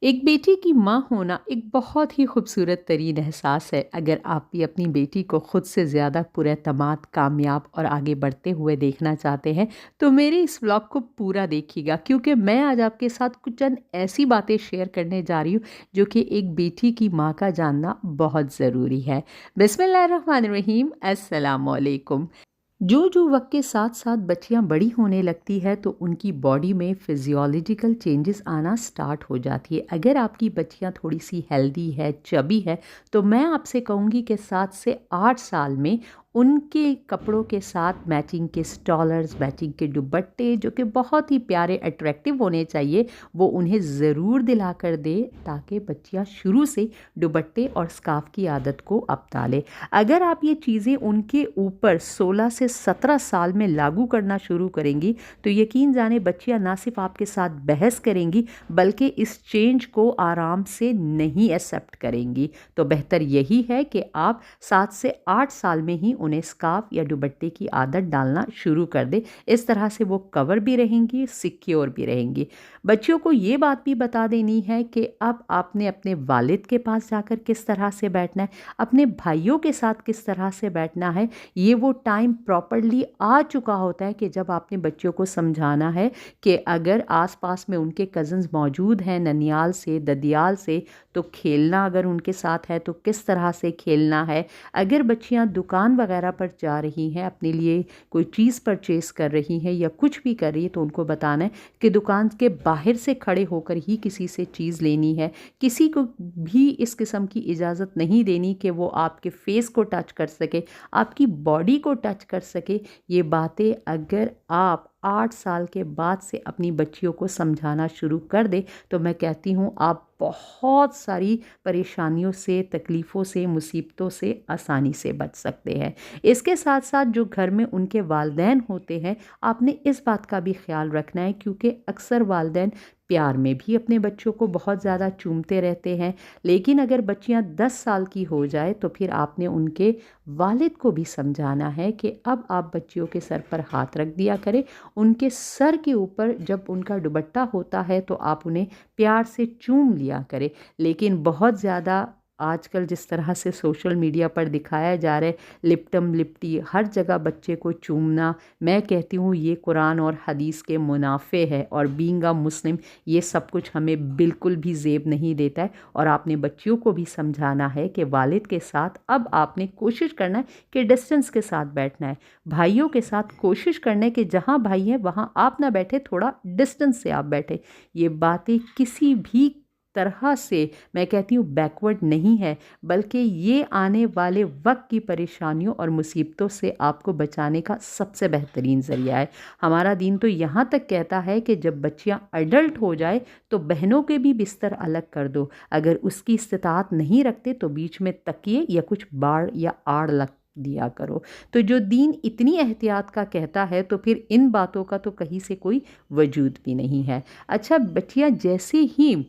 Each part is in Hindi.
एक बेटी की माँ होना एक बहुत ही खूबसूरत तरीन एहसास है। अगर आप भी अपनी बेटी को खुद से ज़्यादा पुरएतमाद, कामयाब और आगे बढ़ते हुए देखना चाहते हैं, तो मेरे इस व्लॉग को पूरा देखिएगा क्योंकि मैं आज आपके साथ कुछ चंद ऐसी बातें शेयर करने जा रही हूँ जो कि एक बेटी की माँ का जानना बहुत ज़रूरी है। बिस्मिल्लाहिर्रहमानिर्रहीम, अस्सलाम वालेकुम। जो वक्त के साथ साथ बच्चियां बड़ी होने लगती है तो उनकी बॉडी में फिजियोलॉजिकल चेंजेस आना स्टार्ट हो जाती है। अगर आपकी बच्चियां थोड़ी सी हेल्दी है, चबी है, तो मैं आपसे कहूँगी कि 7 से 8 साल में उनके कपड़ों के साथ मैचिंग के स्टॉलर्स, मैचिंग के दुपट्टे जो कि बहुत ही प्यारे अट्रैक्टिव होने चाहिए, वो उन्हें ज़रूर दिला कर दे ताकि बच्चियां शुरू से दुपट्टे और स्कार्फ की आदत को अपना लें। अगर आप ये चीज़ें उनके ऊपर 16 से 17 साल में लागू करना शुरू करेंगी तो यकीन जाने बच्चियां ना सिर्फ आपके साथ बहस करेंगी बल्कि इस चेंज को आराम से नहीं एक्सेप्ट करेंगी। तो बेहतर यही है कि आप 7 से 8 साल में ही उन्हें स्कार्फ या दुपट्टे की आदत डालना शुरू कर दें। इस तरह से वो कवर भी रहेंगी, सिक्योर भी रहेंगी। बच्चियों को ये बात भी बता देनी है कि अब आपने अपने वालिद के पास जाकर किस तरह से बैठना है, अपने भाइयों के साथ किस तरह से बैठना है। ये वो टाइम प्रॉपरली आ चुका होता है कि जब आपने बच्चों को समझाना है कि अगर आसपास में उनके कज़न्स मौजूद हैं ननियाल से, ददियाल से, तो खेलना अगर उनके साथ है तो किस तरह से खेलना है। अगर बच्चियां दुकान वगैरह पर जा रही हैं, अपने लिए कोई चीज़ परचेज़ कर रही हैं या कुछ भी कर रही है, तो उनको बताना है कि दुकान के बाहर से खड़े होकर ही किसी से चीज़ लेनी है। किसी को भी इस किस्म की इजाज़त नहीं देनी कि वो आपके फेस को टच कर सके, आपकी बॉडी को टच कर सके। ये बातें अगर आप 8 साल के बाद से अपनी बच्चियों को समझाना शुरू कर दे तो मैं कहती हूँ आप बहुत सारी परेशानियों से, तकलीफ़ों से, मुसीबतों से आसानी से बच सकते हैं। इसके साथ साथ जो घर में उनके वालिदैन होते हैं, आपने इस बात का भी ख्याल रखना है क्योंकि अक्सर वालिदैन प्यार में भी अपने बच्चों को बहुत ज़्यादा चूमते रहते हैं। लेकिन अगर बच्चियां 10 साल की हो जाए तो फिर आपने उनके वालिद को भी समझाना है कि अब आप बच्चियों के सर पर हाथ रख दिया करें। उनके सर के ऊपर जब उनका दुपट्टा होता है तो आप उन्हें प्यार से चूम लिया करें। लेकिन बहुत ज़्यादा आजकल जिस तरह से सोशल मीडिया पर दिखाया जा रहा है, लिपटम लिपटी हर जगह बच्चे को चूमना, मैं कहती हूँ ये कुरान और हदीस के मुनाफे है और बीइंग अ मुस्लिम ये सब कुछ हमें बिल्कुल भी ज़ेब नहीं देता है। और आपने बच्चियों को भी समझाना है कि वालिद के साथ अब आपने कोशिश करना है कि डिस्टेंस के साथ बैठना है। भाइयों के साथ कोशिश करना है कि जहाँ भाई हैं वहाँ आप ना बैठे, थोड़ा डिस्टेंस से आप बैठे। ये बातें किसी भी तरह से मैं कहती हूँ बैकवर्ड नहीं है, बल्कि ये आने वाले वक्त की परेशानियों और मुसीबतों से आपको बचाने का सबसे बेहतरीन ज़रिया है। हमारा दीन तो यहाँ तक कहता है कि जब बच्चियाँ अडल्ट हो जाए तो बहनों के भी बिस्तर अलग कर दो। अगर उसकी इस्तिताअत नहीं रखते तो बीच में तकिए या कुछ बाड़ या आड़ लग दिया करो। तो जो दीन इतनी एहतियात का कहता है तो फिर इन बातों का तो कहीं से कोई वजूद भी नहीं है। अच्छा, बच्चियाँ जैसे ही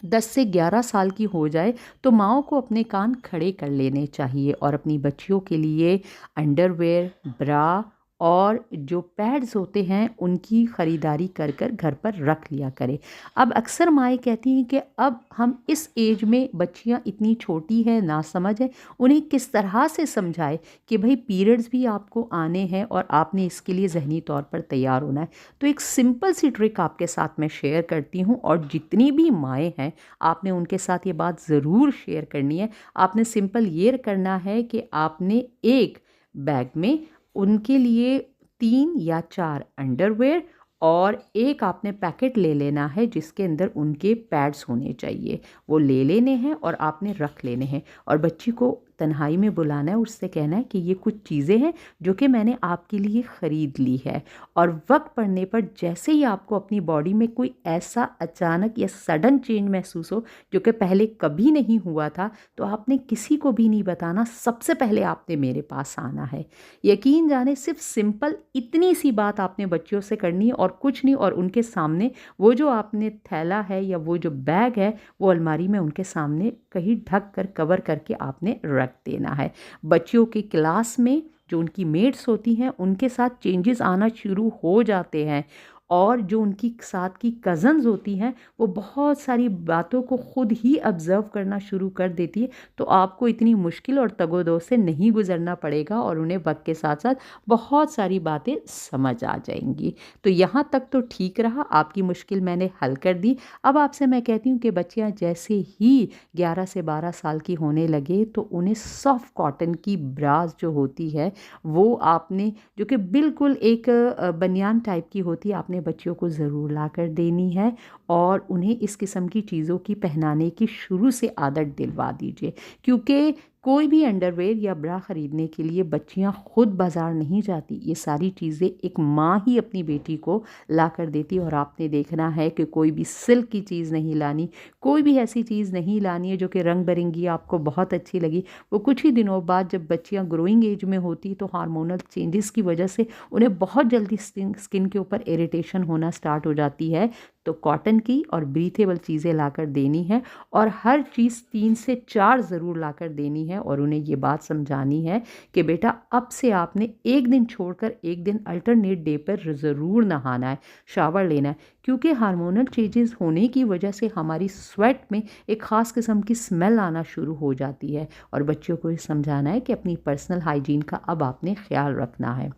10 से 11 साल की हो जाए तो माँओं को अपने कान खड़े कर लेने चाहिए और अपनी बच्चियों के लिए अंडरवेयर, ब्रा और जो पैड्स होते हैं उनकी ख़रीदारी कर कर घर पर रख लिया करें। अब अक्सर माएँ कहती हैं कि अब हम इस एज में बच्चियाँ इतनी छोटी है, नासमझ है, उन्हें किस तरह से समझाए कि भाई पीरियड्स भी आपको आने हैं और आपने इसके लिए ज़हनी तौर पर तैयार होना है। तो एक सिंपल सी ट्रिक आपके साथ मैं शेयर करती हूँ और जितनी भी माएँ हैं आपने उनके साथ ये बात ज़रूर शेयर करनी है। आपने सिंपल ये करना है कि आपने एक बैग में उनके लिए 3 या 4 अंडरवियर और एक आपने पैकेट ले लेना है जिसके अंदर उनके पैड्स होने चाहिए। वो ले लेने हैं और आपने रख लेने हैं और बच्ची को तन्हाई में बुलाना है, उससे कहना है कि ये कुछ चीज़ें हैं जो कि मैंने आपके लिए ख़रीद ली है। और वक्त पड़ने पर जैसे ही आपको अपनी बॉडी में कोई ऐसा अचानक या सडन चेंज महसूस हो जो कि पहले कभी नहीं हुआ था, तो आपने किसी को भी नहीं बताना, सबसे पहले आपने मेरे पास आना है। यकीन जाने सिर्फ सिंपल इतनी सी बात आपने बच्चियों से करनी है और कुछ नहीं। और उनके सामने वो जो आपने थैला है या वो जो बैग है वो अलमारी में उनके सामने कहीं ढक कर कवर करके आपने रख देना है। बच्चियों की क्लास में जो उनकी मेट्स होती हैं उनके साथ चेंजेस आना शुरू हो जाते हैं और जो उनकी साथ की कज़न्स होती हैं वो बहुत सारी बातों को खुद ही ऑब्ज़र्व करना शुरू कर देती है, तो आपको इतनी मुश्किल और तगोदो से नहीं गुजरना पड़ेगा और उन्हें वक्त के साथ साथ बहुत सारी बातें समझ आ जाएंगी। तो यहाँ तक तो ठीक रहा, आपकी मुश्किल मैंने हल कर दी। अब आपसे मैं कहती हूँ कि बच्चियाँ जैसे ही 11 से 12 साल की होने लगे तो उन्हें सॉफ्ट कॉटन की ब्रास जो होती है वो आपने, जो कि बिल्कुल एक बनियान टाइप की होती है, आपने बच्चियों को ज़रूर ला कर देनी है और उन्हें इस किस्म की चीज़ों की पहनाने की शुरू से आदत दिलवा दीजिए। क्योंकि कोई भी अंडरवेयर या ब्रा ख़रीदने के लिए बच्चियां खुद बाज़ार नहीं जाती, ये सारी चीज़ें एक माँ ही अपनी बेटी को ला कर देती। और आपने देखना है कि कोई भी सिल्क की चीज़ नहीं लानी, कोई भी ऐसी चीज़ नहीं लानी है जो कि रंग बिरंगी आपको बहुत अच्छी लगी। वो कुछ ही दिनों बाद जब बच्चियां ग्रोइंग एज में होती तो हार्मोनल चेंजेस की वजह से उन्हें बहुत जल्दी स्किन के ऊपर इरिटेशन होना स्टार्ट हो जाती है। तो कॉटन की और ब्रीथेबल चीज़ें लाकर देनी है और हर चीज़ 3 से 4 ज़रूर लाकर देनी है और उन्हें ये बात समझानी है कि बेटा अब से आपने एक दिन छोड़कर एक दिन अल्टरनेट डे पर ज़रूर नहाना है, शावर लेना है। क्योंकि हार्मोनल चेंजेस होने की वजह से हमारी स्वेट में एक ख़ास किस्म की स्मेल आना शुरू हो जाती है और बच्चों को ये समझाना है कि अपनी पर्सनल हाइजीन का अब आपने ख्याल रखना है।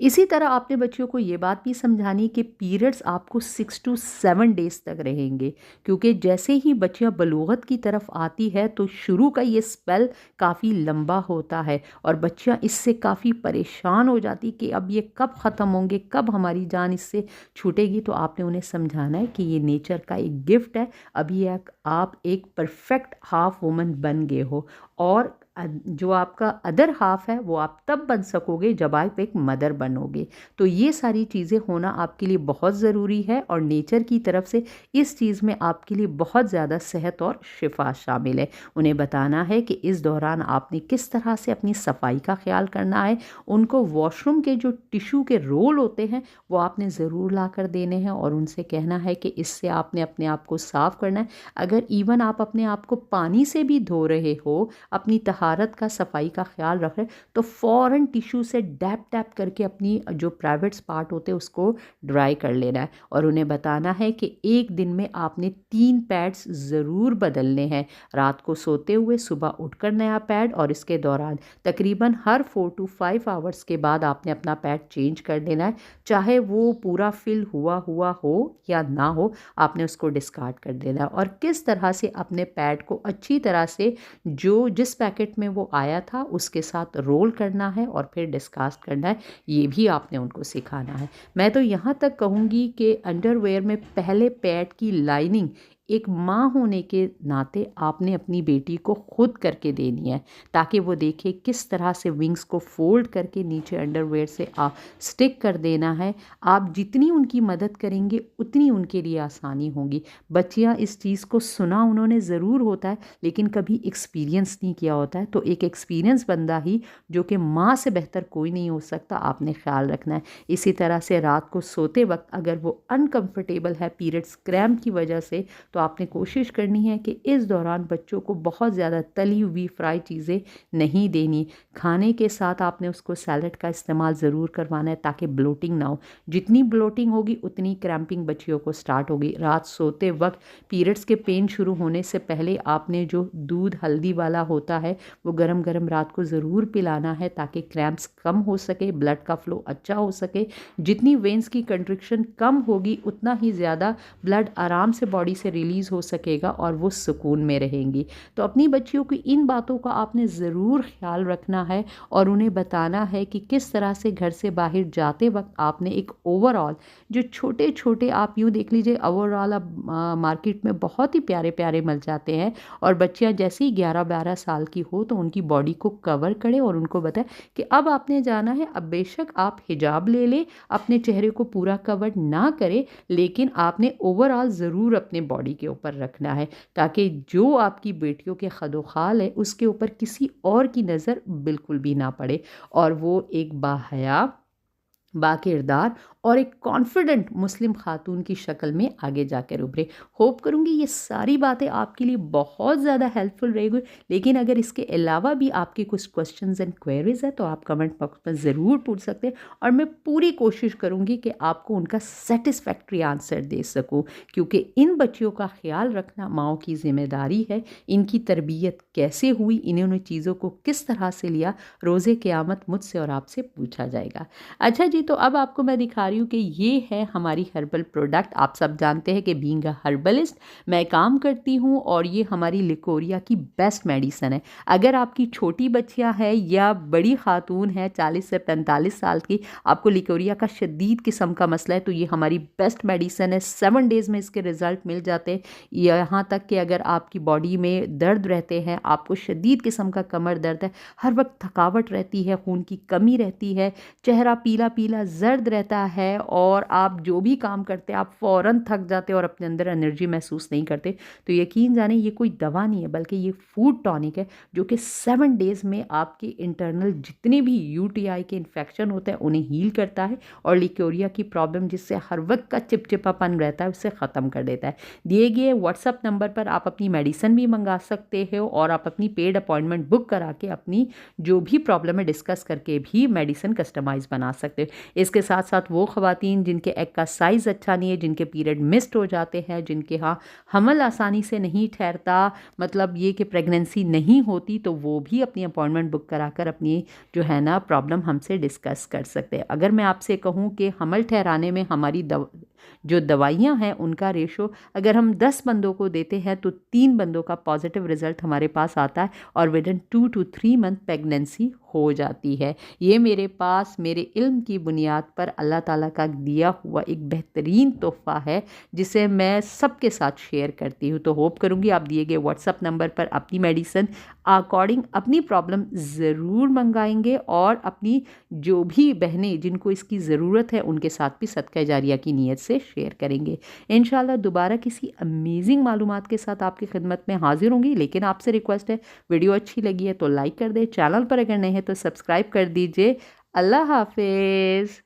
इसी तरह आपने बच्चियों को ये बात भी समझानी कि पीरियड्स आपको 6 टू 7 डेज़ तक रहेंगे। क्योंकि जैसे ही बच्चियां बलूगत की तरफ आती है तो शुरू का ये स्पेल काफ़ी लंबा होता है और बच्चियां इससे काफ़ी परेशान हो जाती कि अब ये कब ख़त्म होंगे, कब हमारी जान इससे छूटेगी। तो आपने उन्हें समझाना है कि ये नेचर का एक गिफ्ट है, अभी आप एक परफेक्ट हाफ वुमन बन गए हो और जो आपका अदर हाफ है वो आप तब बन सकोगे जब आप एक मदर बनोगे। तो ये सारी चीज़ें होना आपके लिए बहुत ज़रूरी है और नेचर की तरफ से इस चीज़ में आपके लिए बहुत ज़्यादा सेहत और शिफा शामिल है। उन्हें बताना है कि इस दौरान आपने किस तरह से अपनी सफाई का ख्याल करना है। उनको वॉशरूम के जो टिश्यू के रोल होते हैं वो आपने ज़रूर ला कर देने हैं और उनसे कहना है कि इससे आपने अपने आप को साफ़ करना है। अगर इवन आप अपने आप को पानी से भी धो रहे हो, अपनी तहारत का, सफाई का ख्याल रख रहे हैं, तो फ़ौरन टिश्यू से डैप डैप करके अपनी जो प्राइवेट पार्ट होते हैं उसको ड्राई कर लेना है। और उन्हें बताना है कि एक दिन में आपने 3 पैड्स ज़रूर बदलने हैं, रात को सोते हुए, सुबह उठकर नया पैड और इसके दौरान तकरीबन हर 4 टू 5 आवर्स के बाद आपने अपना पैड चेंज कर देना है। चाहे वो पूरा फिल हुआ हुआ हो या ना हो, आपने उसको डिस्कार्ड कर देना है। और किस तरह से अपने पैड को अच्छी तरह से जो जिस पैकेट में वो आया था उसके साथ रोल करना है और फिर डिस्कास्ट करना है, ये भी आपने उनको सिखाना है। मैं तो यहाँ तक कहूँगी कि अंडरवेयर में पहले पैड की लाइनिंग एक माँ होने के नाते आपने अपनी बेटी को खुद करके देनी है, ताकि वो देखे किस तरह से विंग्स को फोल्ड करके नीचे अंडरवेयर से स्टिक कर देना है। आप जितनी उनकी मदद करेंगे उतनी उनके लिए आसानी होगी। बच्चियाँ इस चीज़ को सुना उन्होंने ज़रूर होता है लेकिन कभी एक्सपीरियंस नहीं किया होता है, तो एक एक्सपीरियंस बंदा ही, जो कि माँ से बेहतर कोई नहीं हो सकता, आपने ख्याल रखना है। इसी तरह से रात को सोते वक्त अगर वो अनकंफर्टेबल है पीरियड्स क्रैम्प की वजह से, तो आपने कोशिश करनी है कि इस दौरान बच्चों को बहुत ज़्यादा तली हुई फ्राई चीज़ें नहीं देनी। खाने के साथ आपने उसको सैलड का इस्तेमाल ज़रूर करवाना है ताकि ब्लोटिंग ना हो। जितनी ब्लोटिंग होगी उतनी क्रैम्पिंग बच्चियों को स्टार्ट होगी। रात सोते वक्त पीरियड्स के पेन शुरू होने से पहले आपने जो दूध हल्दी वाला होता है वो गरम गरम रात को ज़रूर पिलाना है ताकि क्रैम्प्स कम हो सके, ब्लड का फ्लो अच्छा हो सके। जितनी वेंस की कंट्रिक्शन कम होगी उतना ही ज़्यादा ब्लड आराम से बॉडी से रिलीज़ हो सकेगा और वो सुकून में रहेंगी। तो अपनी बच्चियों की इन बातों का आपने ज़रूर ख्याल रखना है और उन्हें बताना है कि किस तरह से घर से बाहर जाते वक्त आपने एक ओवरऑल, जो छोटे छोटे आप यूँ देख लीजिए ओवरऑल अब मार्केट में बहुत ही प्यारे प्यारे मिल जाते हैं, और बच्चियाँ जैसे ही 11-12 साल की हो तो उनकी बॉडी को कवर करें और उनको बताएं कि अब आपने जाना है। अब बेशक आप हिजाब ले लें, अपने चेहरे को पूरा कवर ना करें, लेकिन आपने ओवरऑल ज़रूर अपने बॉडी के ऊपर रखना है ताकि जो आपकी बेटियों के खदोखाल है उसके ऊपर किसी और की नज़र बिल्कुल भी ना पड़े और वो एक बाहया, बाकिरदार और एक कॉन्फिडेंट मुस्लिम खातून की शक्ल में आगे जाकर उभरे। होप करूँगी ये सारी बातें आपके लिए बहुत ज़्यादा हेल्पफुल रहेगी। लेकिन अगर इसके अलावा भी आपके कुछ क्वेश्चंस एंड क्वेरीज है तो आप कमेंट बॉक्स में ज़रूर पूछ सकते हैं, और मैं पूरी कोशिश करूँगी कि आपको उनका सेटिस्फैक्ट्री आंसर दे सकूँ, क्योंकि इन बच्चियों का ख्याल रखना माओ की जिम्मेदारी है। इनकी तरबियत कैसे हुई, इन्होंने चीज़ों को किस तरह से लिया, रोज़े क़यामत मुझसे और आपसे पूछा जाएगा। अच्छा जी, तो अब आपको मैं दिखा रही हूँ कि ये है हमारी हर्बल प्रोडक्ट। आप सब जानते हैं कि बीइंग अ हर्बलिस्ट मैं काम करती हूँ, और ये हमारी लिकोरिया की बेस्ट मेडिसन है। अगर आपकी छोटी बच्चियाँ हैं या बड़ी खातून है 40 से 45 साल की, आपको लिकोरिया का शदीद किस्म का मसला है, तो ये हमारी बेस्ट मेडिसन है। 7 डेज़ में इसके रिज़ल्ट मिल जाते हैं। यहाँ तक कि अगर आपकी बॉडी में दर्द रहते हैं, आपको शदीद किस्म का कमर दर्द है, हर वक्त थकावट रहती है, खून की कमी रहती है, चेहरा पीला पीला जर्द रहता है, और आप जो भी काम करते हैं आप फ़ौरन थक जाते हैं और अपने अंदर एनर्जी महसूस नहीं करते, तो यकीन जाने ये कोई दवा नहीं है, बल्कि ये फूड टॉनिक है, जो कि 7 डेज़ में आपके इंटरनल जितने भी यूटीआई के इन्फेक्शन होते हैं उन्हें हील करता है, और लिकोरिया की प्रॉब्लम जिससे हर वक्त का चिपचिपापन रहता है उससे ख़त्म कर देता है। दिए गए व्हाट्सअप नंबर पर आप अपनी मेडिसिन भी मंगा सकते हो, और आप अपनी पेड अपॉइंटमेंट बुक करा के अपनी जो भी प्रॉब्लम है डिस्कस करके भी मेडिसिन कस्टमाइज़ बना सकते हो। इसके साथ साथ वो ख़वातीन जिनके एग का साइज़ अच्छा नहीं है, जिनके पीरियड मिस्ड हो जाते हैं, जिनके यहाँ हमल आसानी से नहीं ठहरता, मतलब ये कि प्रेगनेंसी नहीं होती, तो वो भी अपनी अपॉइंटमेंट बुक कराकर अपनी जो है ना प्रॉब्लम हमसे डिस्कस कर सकते हैं। अगर मैं आपसे कहूँ कि हमल ठहराने में हमारी जो दवाइयाँ हैं उनका रेशो अगर हम 10 बंदों को देते हैं तो 3 बंदों का पॉजिटिव रिजल्ट हमारे पास आता है, और with in 2 to 3 month pregnancy हो जाती है। ये मेरे पास मेरे इल्म की बुनियाद पर अल्लाह ताला का दिया हुआ एक बेहतरीन तोहफ़ा है, जिसे मैं सबके साथ शेयर करती हूँ। तो होप करूँगी आप दिए गए व्हाट्सअप नंबर पर अपनी मेडिसिन अकॉर्डिंग अपनी प्रॉब्लम ज़रूर मंगाएंगे, और अपनी जो भी बहनें जिनको इसकी ज़रूरत है उनके साथ भी सदका जारिया की नीयत से शेयर करेंगे। इंशाल्लाह दोबारा किसी अमेजिंग मालूमात के साथ आपकी खिदमत में हाजिर होंगी, लेकिन आपसे रिक्वेस्ट है वीडियो अच्छी लगी है तो लाइक कर दे, चैनल पर अगर नहीं है तो सब्सक्राइब कर दीजिए। अल्लाह हाफिज़।